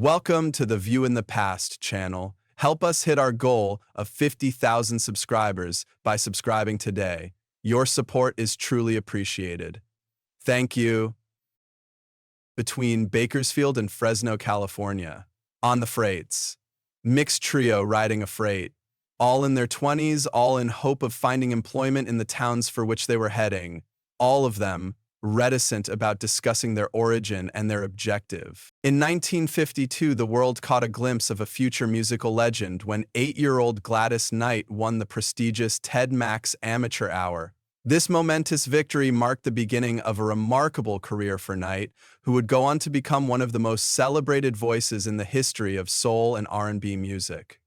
Welcome to the View in the Past channel. Help us hit our goal of 50,000 subscribers by subscribing today. Your support is truly appreciated. Thank you. Between Bakersfield and Fresno, California. On the freights. Mixed trio riding a freight. All in their 20s, all in hope of finding employment in the towns for which they were heading. All of them reticent about discussing their origin and their objective. In 1952, the world caught a glimpse of a future musical legend when 8-year-old Gladys Knight won the prestigious Ted Mack's Amateur Hour. This momentous victory marked the beginning of a remarkable career for Knight, who would go on to become one of the most celebrated voices in the history of soul and R&B music.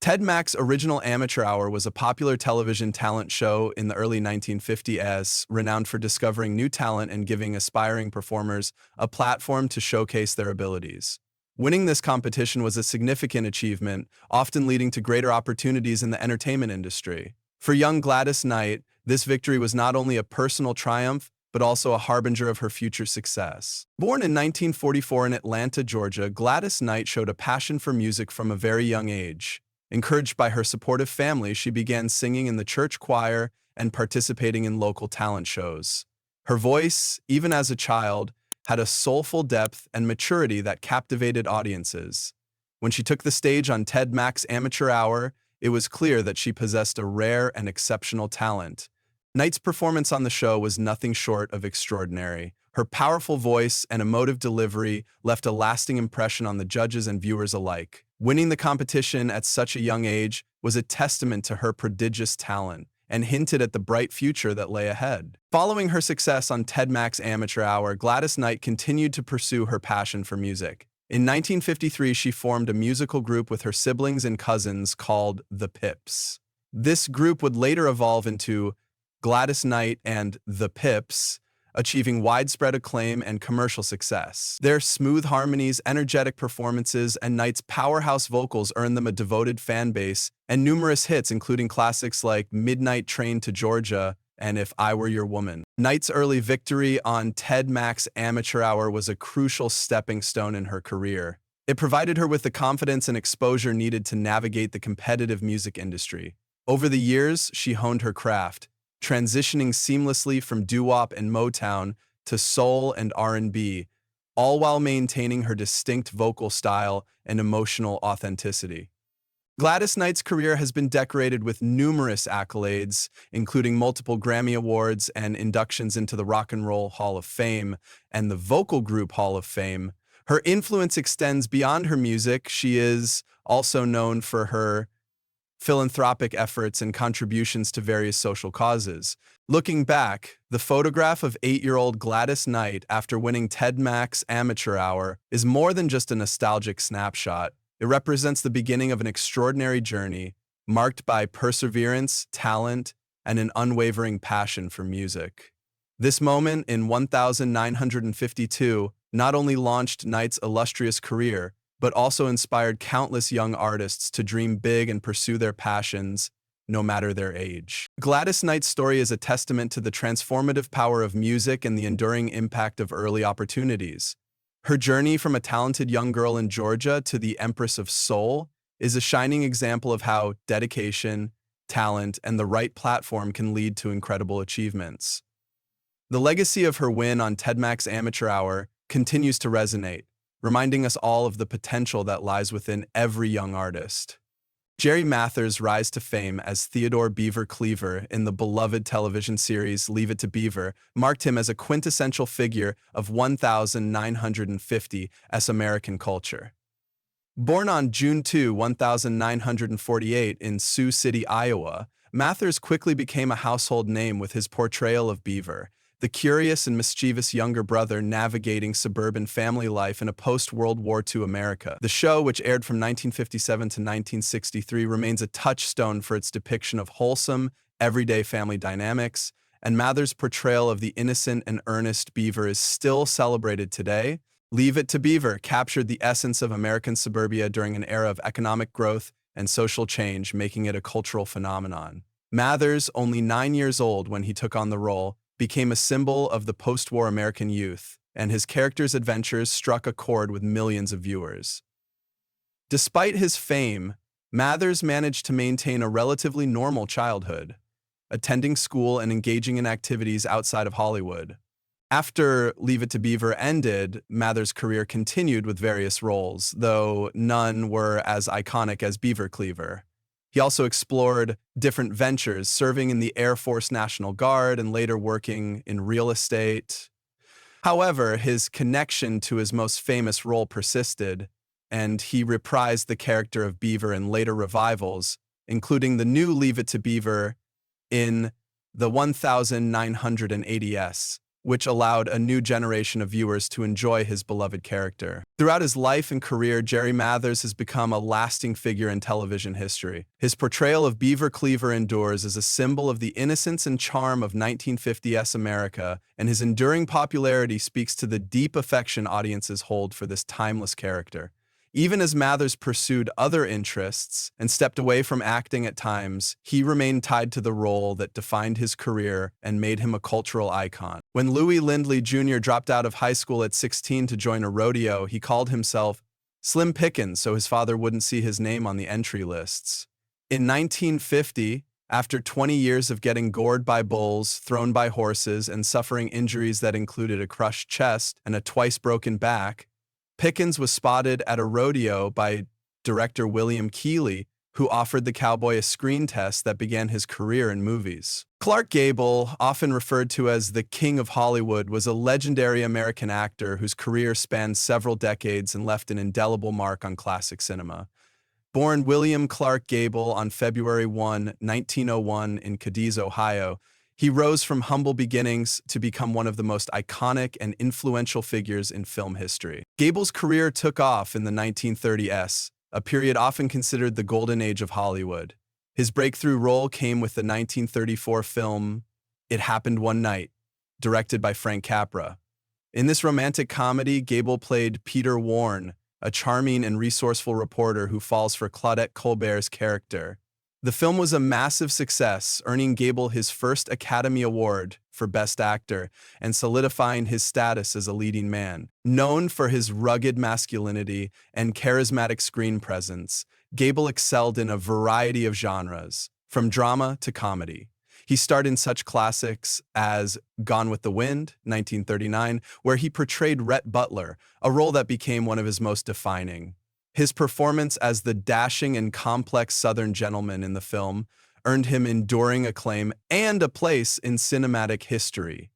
Ted Mack's original Amateur Hour was a popular television talent show in the early 1950s, renowned for discovering new talent and giving aspiring performers a platform to showcase their abilities. Winning this competition was a significant achievement, often leading to greater opportunities in the entertainment industry. For young Gladys Knight, this victory was not only a personal triumph, but also a harbinger of her future success. Born in 1944 in Atlanta, Georgia, Gladys Knight showed a passion for music from a very young age. Encouraged by her supportive family, she began singing in the church choir and participating in local talent shows. Her voice, even as a child, had a soulful depth and maturity that captivated audiences. When she took the stage on Ted Mack's Amateur Hour, it was clear that she possessed a rare and exceptional talent. Knight's performance on the show was nothing short of extraordinary. Her powerful voice and emotive delivery left a lasting impression on the judges and viewers alike. Winning the competition at such a young age was a testament to her prodigious talent and hinted at the bright future that lay ahead. Following her success on Ted Mack's Amateur Hour, Gladys Knight continued to pursue her passion for music. In 1953, she formed a musical group with her siblings and cousins called the Pips. This group would later evolve into Gladys Knight and the Pips, achieving widespread acclaim and commercial success. Their smooth harmonies, energetic performances, and Knight's powerhouse vocals earned them a devoted fan base and numerous hits, including classics like Midnight Train to Georgia and If I Were Your Woman. Knight's early victory on Ted Mack's Amateur Hour was a crucial stepping stone in her career. It provided her with the confidence and exposure needed to navigate the competitive music industry. Over the years, she honed her craft, transitioning seamlessly from doo-wop and Motown to soul and R&B, all while maintaining her distinct vocal style and emotional authenticity. Gladys Knight's career has been decorated with numerous accolades, including multiple Grammy Awards and inductions into the Rock and Roll Hall of Fame and the Vocal Group Hall of Fame. Her influence extends beyond her music. She is also known for her philanthropic efforts and contributions to various social causes. Looking back, the photograph of 8-year-old Gladys Knight after winning Ted Mack's Amateur Hour is more than just a nostalgic snapshot. It represents the beginning of an extraordinary journey, marked by perseverance, talent, and an unwavering passion for music. This moment in 1952 not only launched Knight's illustrious career, but also inspired countless young artists to dream big and pursue their passions, no matter their age. Gladys Knight's story is a testament to the transformative power of music and the enduring impact of early opportunities. Her journey from a talented young girl in Georgia to the Empress of Soul is a shining example of how dedication, talent, and the right platform can lead to incredible achievements. The legacy of her win on Ted Mack's Amateur Hour continues to resonate, reminding us all of the potential that lies within every young artist. Jerry Mather's rise to fame as Theodore Beaver Cleaver in the beloved television series Leave It to Beaver marked him as a quintessential figure of 1950s American culture. Born on June 2, 1948 in Sioux City, Iowa, Mathers quickly became a household name with his portrayal of Beaver, the curious and mischievous younger brother navigating suburban family life in a post-World War II America. The show, which aired from 1957 to 1963, remains a touchstone for its depiction of wholesome, everyday family dynamics, and Mather's portrayal of the innocent and earnest Beaver is still celebrated today. Leave It to Beaver captured the essence of American suburbia during an era of economic growth and social change, making it a cultural phenomenon. Mathers, only 9 years old when he took on the role, became a symbol of the post-war American youth, and his character's adventures struck a chord with millions of viewers. Despite his fame, Mathers managed to maintain a relatively normal childhood, attending school and engaging in activities outside of Hollywood. After Leave It to Beaver ended, Mathers' career continued with various roles, though none were as iconic as Beaver Cleaver. He also explored different ventures, serving in the Air Force National Guard and later working in real estate. However, his connection to his most famous role persisted, and he reprised the character of Beaver in later revivals, including the new Leave It to Beaver in the 1980s, which allowed a new generation of viewers to enjoy his beloved character. Throughout his life and career, Jerry Mathers has become a lasting figure in television history. His portrayal of Beaver Cleaver endures as a symbol of the innocence and charm of 1950s America, and his enduring popularity speaks to the deep affection audiences hold for this timeless character. Even as Mathers pursued other interests and stepped away from acting at times, he remained tied to the role that defined his career and made him a cultural icon. When Louis Lindley Jr. dropped out of high school at 16 to join a rodeo, he called himself Slim Pickens so his father wouldn't see his name on the entry lists. In 1950, after 20 years of getting gored by bulls, thrown by horses, and suffering injuries that included a crushed chest and a twice broken back, Pickens was spotted at a rodeo by director William Keighley, who offered the cowboy a screen test that began his career in movies. Clark Gable, often referred to as the King of Hollywood, was a legendary American actor whose career spanned several decades and left an indelible mark on classic cinema. Born William Clark Gable on February 1, 1901 in Cadiz, Ohio, he rose from humble beginnings to become one of the most iconic and influential figures in film history. Gable's career took off in the 1930s, a period often considered the golden age of Hollywood. His breakthrough role came with the 1934 film It Happened One Night, directed by Frank Capra. In this romantic comedy, Gable played Peter Warne, a charming and resourceful reporter who falls for Claudette Colbert's character. The film was a massive success, earning Gable his first Academy Award for Best Actor and solidifying his status as a leading man. Known for his rugged masculinity and charismatic screen presence, Gable excelled in a variety of genres, from drama to comedy. He starred in such classics as Gone with the Wind, 1939, where he portrayed Rhett Butler, a role that became one of his most defining. His performance as the dashing and complex Southern gentleman in the film earned him enduring acclaim and a place in cinematic history.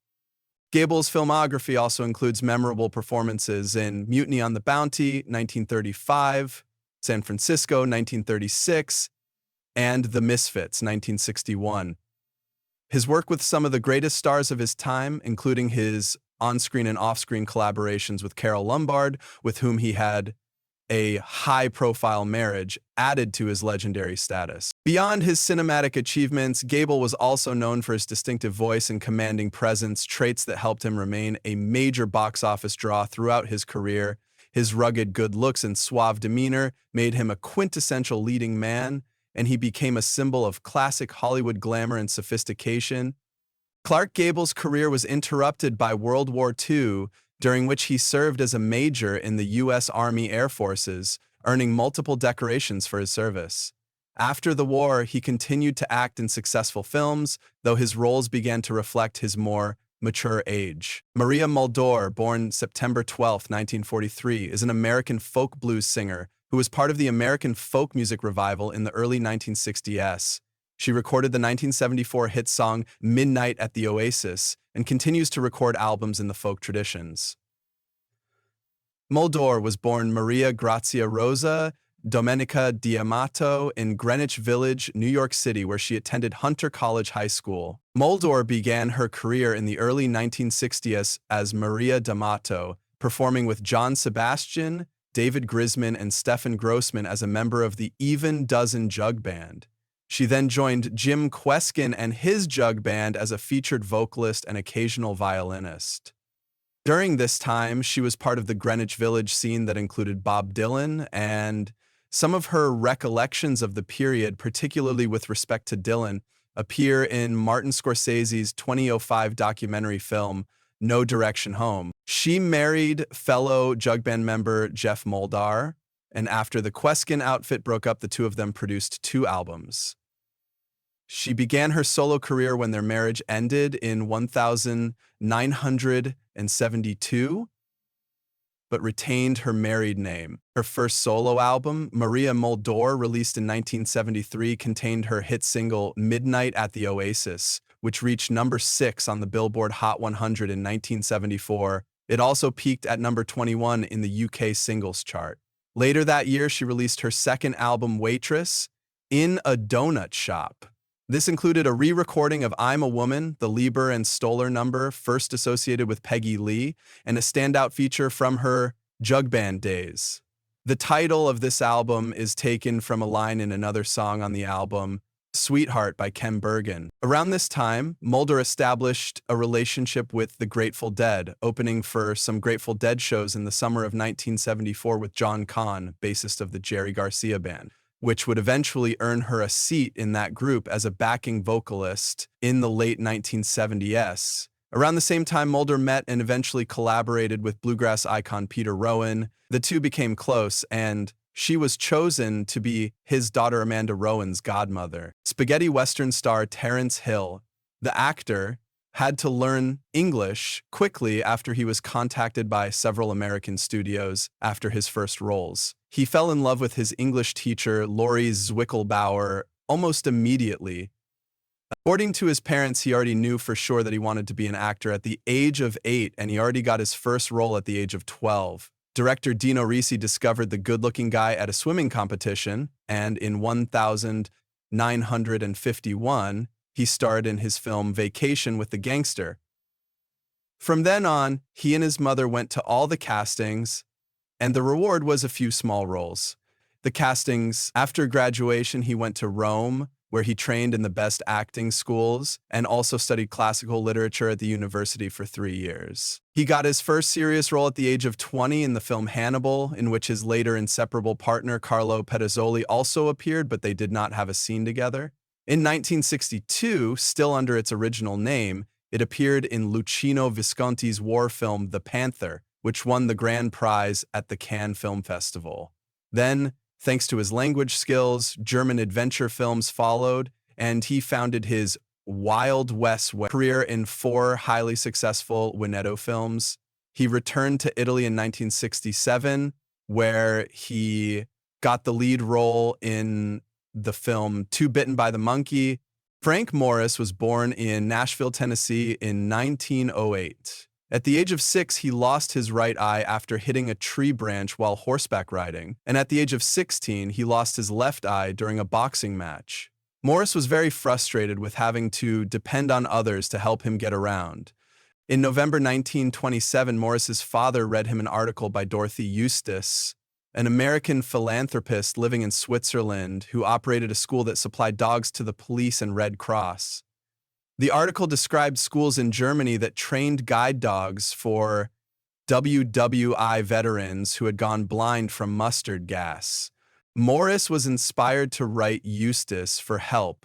Gable's filmography also includes memorable performances in Mutiny on the Bounty, 1935, San Francisco, 1936, and The Misfits, 1961. His work with some of the greatest stars of his time, including his on-screen and off-screen collaborations with Carole Lombard, with whom he had a high-profile marriage, added to his legendary status. Beyond his cinematic achievements, Gable was also known for his distinctive voice and commanding presence, traits that helped him remain a major box office draw throughout his career. His rugged good looks and suave demeanor made him a quintessential leading man, and he became a symbol of classic Hollywood glamour and sophistication. Clark Gable's career was interrupted by World War II, during which he served as a major in the U.S. Army Air Forces, earning multiple decorations for his service. After the war, he continued to act in successful films, though his roles began to reflect his more mature age. Maria Muldaur, born September 12, 1943, is an American folk blues singer who was part of the American folk music revival in the early 1960s. She recorded the 1974 hit song Midnight at the Oasis and continues to record albums in the folk traditions. Muldaur was born Maria Grazia Rosa Domenica D'Amato in Greenwich Village, New York City, where she attended Hunter College High School. Muldaur began her career in the early 1960s as Maria D'Amato, performing with John Sebastian, David Grisman, and Stephen Grossman as a member of the Even Dozen Jug Band. She then joined Jim Kweskin and his jug band as a featured vocalist and occasional violinist. During this time, she was part of the Greenwich Village scene that included Bob Dylan, and some of her recollections of the period, particularly with respect to Dylan, appear in Martin Scorsese's 2005 documentary film, No Direction Home. She married fellow jug band member Jeff Muldaur, and after the Queskin outfit broke up, the two of them produced 2 albums. She began her solo career when their marriage ended in 1972, but retained her married name. Her first solo album, Maria Muldaur, released in 1973, contained her hit single Midnight at the Oasis, which reached number 6 on the Billboard Hot 100 in 1974. It also peaked at number 21 in the UK singles chart. Later that year, she released her second album, Waitress, in a Donut Shop. This included a re-recording of I'm a Woman, the Lieber and Stoller number first associated with Peggy Lee, and a standout feature from her jug band days. The title of this album is taken from a line in another song on the album, Sweetheart by Ken Bergen. Around this time, Muldaur established a relationship with the Grateful Dead, opening for some Grateful Dead shows in the summer of 1974 with John Kahn, bassist of the Jerry Garcia Band, which would eventually earn her a seat in that group as a backing vocalist in the late 1970s. Around the same time, Muldaur met and eventually collaborated with bluegrass icon Peter Rowan. The two became close, and she was chosen to be his daughter Amanda Rowan's godmother. Spaghetti Western star Terrence Hill, the actor, had to learn English quickly after he was contacted by several American studios after his first roles. He fell in love with his English teacher, Laurie Zwickelbauer, almost immediately. According to his parents, he already knew for sure that he wanted to be an actor at the age of 8, and he already got his first role at the age of 12. Director Dino Risi discovered the good-looking guy at a swimming competition, and in 1951, he starred in his film Vacation with the Gangster. From then on, he and his mother went to all the castings, and the reward was a few small roles. The castings, after graduation, he went to Rome, where he trained in the best acting schools and also studied classical literature at the university for 3 years. He got his first serious role at the age of 20 in the film Hannibal, in which his later inseparable partner Carlo Pedersoli also appeared, but they did not have a scene together. In 1962, still under its original name, it appeared in Luchino Visconti's war film The Panther, which won the grand prize at the Cannes Film Festival. Then, thanks to his language skills, German adventure films followed, and he founded his Wild West career in 4 highly successful Winneto films. He returned to Italy in 1967, where he got the lead role in the film Two Bitten by the Monkey. Frank Morris was born in Nashville, Tennessee in 1908. At the age of 6, he lost his right eye after hitting a tree branch while horseback riding, and at the age of 16, he lost his left eye during a boxing match. Morris was very frustrated with having to depend on others to help him get around. In November 1927, Morris's father read him an article by Dorothy Eustace, an American philanthropist living in Switzerland who operated a school that supplied dogs to the police and Red Cross. The article described schools in Germany that trained guide dogs for WWI veterans who had gone blind from mustard gas. Morris was inspired to write Eustace for help.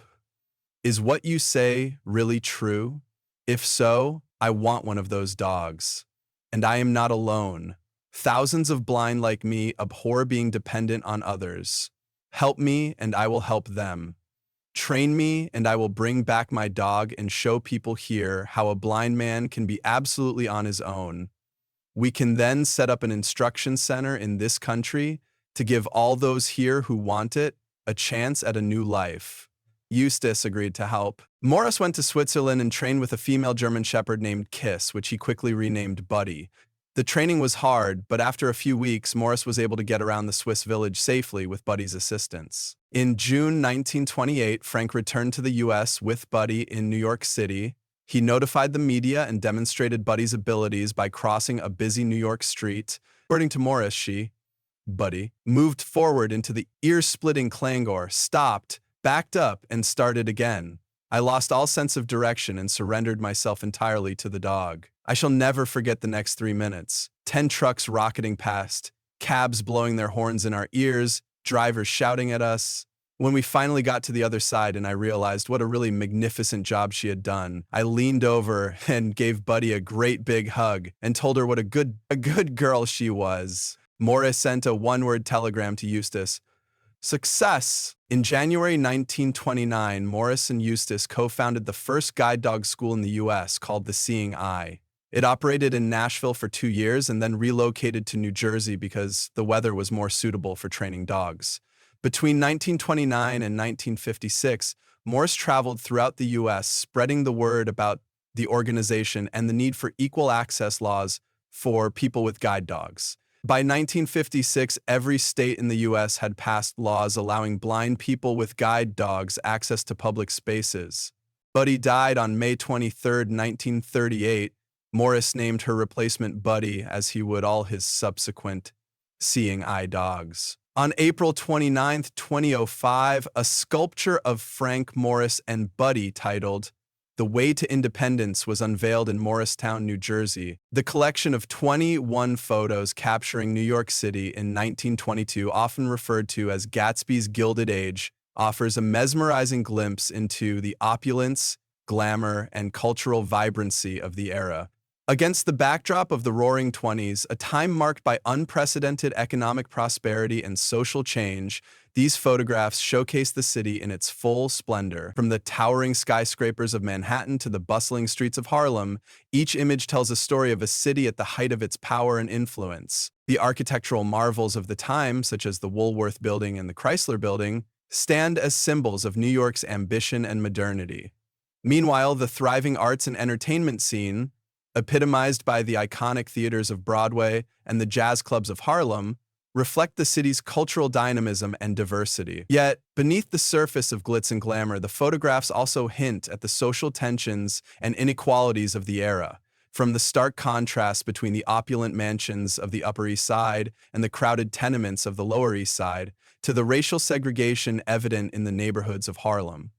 Is what you say really true? If so, I want one of those dogs. And I am not alone. Thousands of blind like me abhor being dependent on others. Help me, and I will help them. Train me, and I will bring back my dog and show people here how a blind man can be absolutely on his own. We can then set up an instruction center in this country to give all those here who want it a chance at a new life. Eustace agreed to help. Morris went to Switzerland and trained with a female German shepherd named Kiss, which he quickly renamed Buddy. The training was hard, but after a few weeks, Morris was able to get around the Swiss village safely with Buddy's assistance. In June 1928, Frank returned to the U.S. with Buddy in New York City. He notified the media and demonstrated Buddy's abilities by crossing a busy New York street. According to Morris, Buddy, moved forward into the ear-splitting clangor, stopped, backed up, and started again. I lost all sense of direction and surrendered myself entirely to the dog. I shall never forget the next 3 minutes. 10 trucks rocketing past, cabs blowing their horns in our ears, drivers shouting at us. When we finally got to the other side and I realized what a really magnificent job she had done, I leaned over and gave Buddy a great big hug and told her what a good girl she was. Morris sent a one-word telegram to Eustace. Success! In January 1929, Morris and Eustace co-founded the first guide dog school in the U.S. called the Seeing Eye. It operated in Nashville for 2 years and then relocated to New Jersey because the weather was more suitable for training dogs. Between 1929 and 1956, Morris traveled throughout the U.S., spreading the word about the organization and the need for equal access laws for people with guide dogs. By 1956, every state in the U.S. had passed laws allowing blind people with guide dogs access to public spaces. Buddy died on May 23, 1938. Morris named her replacement Buddy, as he would all his subsequent Seeing Eye dogs. On April 29, 2005, a sculpture of Frank Morris and Buddy titled The Way to Independence was unveiled in Morristown, New Jersey. The collection of 21 photos capturing New York City in 1922, often referred to as Gatsby's Gilded Age, offers a mesmerizing glimpse into the opulence, glamour, and cultural vibrancy of the era. Against the backdrop of the Roaring Twenties, a time marked by unprecedented economic prosperity and social change, these photographs showcase the city in its full splendor. From the towering skyscrapers of Manhattan to the bustling streets of Harlem, each image tells a story of a city at the height of its power and influence. The architectural marvels of the time, such as the Woolworth Building and the Chrysler Building, stand as symbols of New York's ambition and modernity. Meanwhile, the thriving arts and entertainment scene, epitomized by the iconic theaters of Broadway and the jazz clubs of Harlem, reflect the city's cultural dynamism and diversity. Yet, beneath the surface of glitz and glamour, the photographs also hint at the social tensions and inequalities of the era. From the stark contrast between the opulent mansions of the Upper East Side and the crowded tenements of the Lower East Side, to the racial segregation evident in the neighborhoods of Harlem.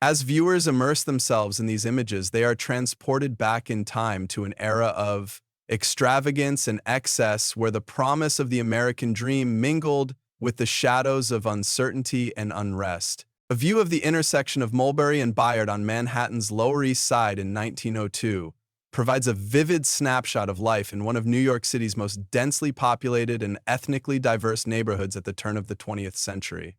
As viewers immerse themselves in these images, they are transported back in time to an era of extravagance and excess where the promise of the American dream mingled with the shadows of uncertainty and unrest. A view of the intersection of Mulberry and Bayard on Manhattan's Lower East Side in 1902 provides a vivid snapshot of life in one of New York City's most densely populated and ethnically diverse neighborhoods at the turn of the 20th century.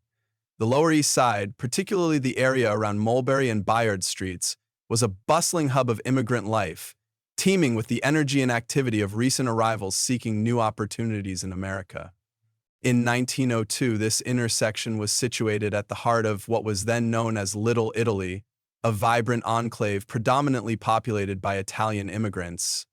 The Lower East Side, particularly the area around Mulberry and Bayard streets, was a bustling hub of immigrant life, teeming with the energy and activity of recent arrivals seeking new opportunities in America. In 1902, this intersection was situated at the heart of what was then known as Little Italy, a vibrant enclave predominantly populated by Italian immigrants.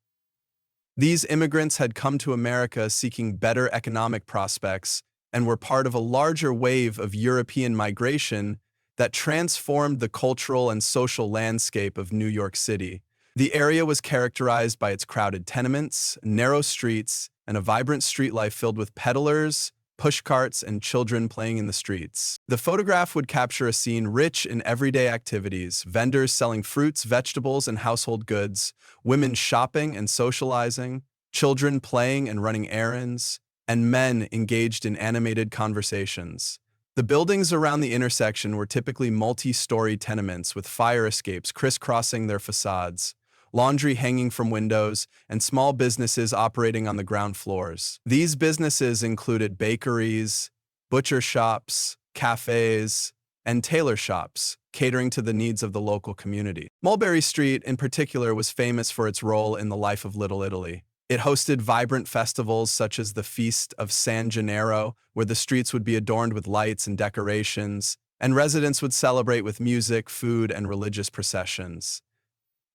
These immigrants had come to America seeking better economic prospects and were part of a larger wave of European migration that transformed the cultural and social landscape of New York City. The area was characterized by its crowded tenements, narrow streets, and a vibrant street life filled with peddlers, pushcarts, and children playing in the streets. The photograph would capture a scene rich in everyday activities: vendors selling fruits, vegetables, and household goods, women shopping and socializing, children playing and running errands, and men engaged in animated conversations. The buildings around the intersection were typically multi-story tenements with fire escapes crisscrossing their facades, laundry hanging from windows, and small businesses operating on the ground floors. These businesses included bakeries, butcher shops, cafes, and tailor shops, catering to the needs of the local community. Mulberry Street, in particular, was famous for its role in the life of Little Italy. It hosted vibrant festivals such as the Feast of San Gennaro, where the streets would be adorned with lights and decorations, and residents would celebrate with music, food, and religious processions.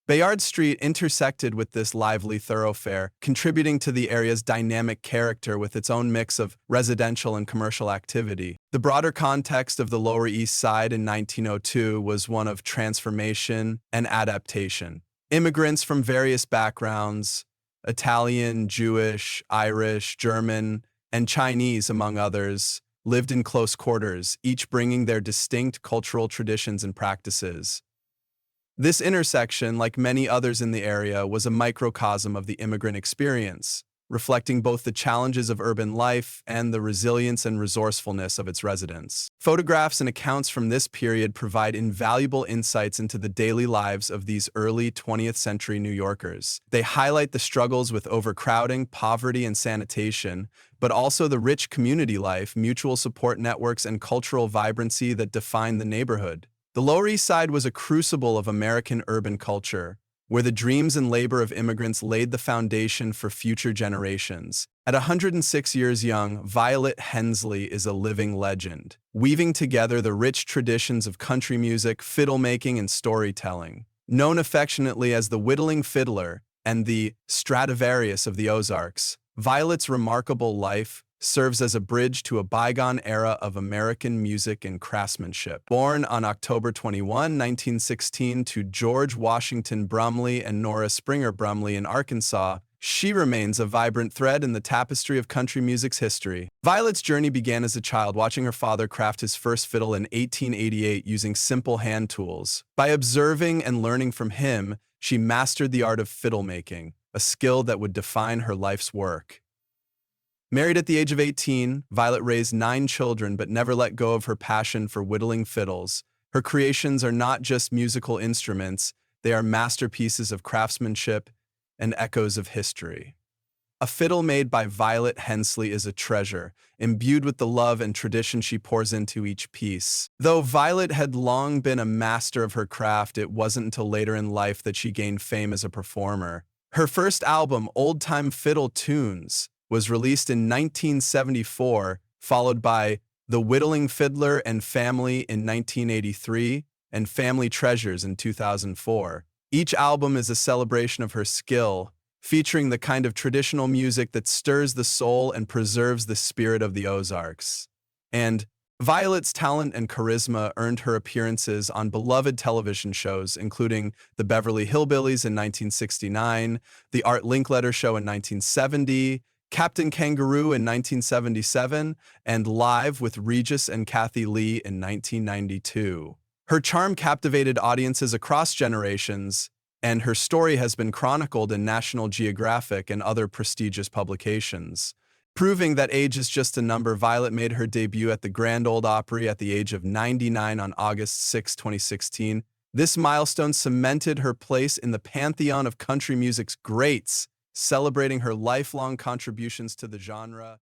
Bayard Street intersected with this lively thoroughfare, contributing to the area's dynamic character with its own mix of residential and commercial activity. The broader context of the Lower East Side in 1902 was one of transformation and adaptation. Immigrants from various backgrounds, Italian, Jewish, Irish, German, and Chinese, among others, lived in close quarters, each bringing their distinct cultural traditions and practices. This intersection, like many others in the area, was a microcosm of the immigrant experience, reflecting both the challenges of urban life and the resilience and resourcefulness of its residents. Photographs and accounts from this period provide invaluable insights into the daily lives of these early 20th century New Yorkers. They highlight the struggles with overcrowding, poverty, and sanitation, but also the rich community life, mutual support networks, and cultural vibrancy that define the neighborhood. The Lower East Side was a crucible of American urban culture, where the dreams and labor of immigrants laid the foundation for future generations. At 106 years young, Violet Hensley is a living legend, weaving together the rich traditions of country music, fiddle-making, and storytelling. Known affectionately as the Whittling Fiddler and the Stradivarius of the Ozarks, Violet's remarkable life serves as a bridge to a bygone era of American music and craftsmanship. Born on October 21, 1916, to George Washington Brumley and Nora Springer Brumley in Arkansas, she remains a vibrant thread in the tapestry of country music's history. Violet's journey began as a child watching her father craft his first fiddle in 1888 using simple hand tools. By observing and learning from him, she mastered the art of fiddle making, a skill that would define her life's work. Married at the age of 18, Violet raised 9 children but never let go of her passion for whittling fiddles. Her creations are not just musical instruments, they are masterpieces of craftsmanship and echoes of history. A fiddle made by Violet Hensley is a treasure, imbued with the love and tradition she pours into each piece. Though Violet had long been a master of her craft, it wasn't until later in life that she gained fame as a performer. Her first album, Old Time Fiddle Tunes, was released in 1974, followed by The Whittling Fiddler and Family in 1983 and Family Treasures in 2004. Each album is a celebration of her skill, featuring the kind of traditional music that stirs the soul and preserves the spirit of the Ozarks. And Violet's talent and charisma earned her appearances on beloved television shows, including The Beverly Hillbillies in 1969, The Art Linkletter Show in 1970, Captain Kangaroo in 1977, and Live with Regis and Kathy Lee in 1992. Her charm captivated audiences across generations, and her story has been chronicled in National Geographic and other prestigious publications. Proving that age is just a number, Violet made her debut at the Grand Ole Opry at the age of 99 on August 6, 2016. This milestone cemented her place in the pantheon of country music's greats, celebrating her lifelong contributions to the genre.